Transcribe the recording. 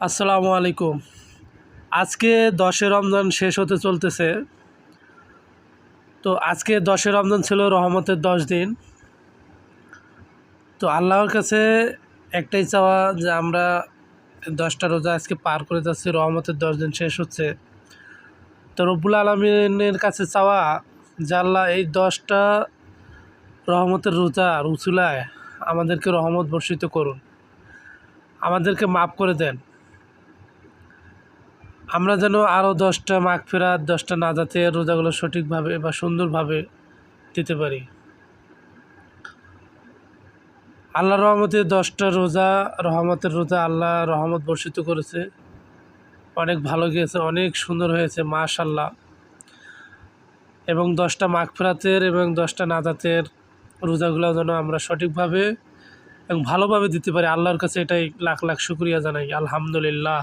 আসসালামু আলাইকুম। আজকে 10 রমজান শেষ হতে চলতেছে। তো আজকে 10 রমজান ছিল রহমতের 10 দিন। তো আল্লাহর কাছে একটাই চাওয়া যে আমরা 10টা রোজা আজকে পার করে যাচ্ছি, রহমতের 10 দিন শেষ হচ্ছে। তো রব্বুল আলামিনের কাছে চাওয়া যে আল্লাহ এই 10টা রহমতের রোজার উসিলায় আমাদেরকে রহমত বর্ষিত করুন, আমাদেরকে মাফ করে দেন। আমরা যেন আরও 10টা মাগফিরাত, 10টা নাজাতের রোজাগুলো সঠিকভাবে বা সুন্দরভাবে দিতে পারি। আল্লাহর রহমতে 10টা রোজা, রহমতের রোজা আল্লাহ রহমত বর্ষিত করেছে, অনেক ভালো গিয়েছে, অনেক সুন্দর হয়েছে মাশাআল্লাহ। এবং 10টা মাগফিরাতের এবং 10টা নাজাতের রোজাগুলো যেন আমরা সঠিকভাবে এবং ভালোভাবে দিতে পারি, আল্লাহর কাছে এটাই লাখ লাখ শুকরিয়া জানাই। আলহামদুলিল্লাহ।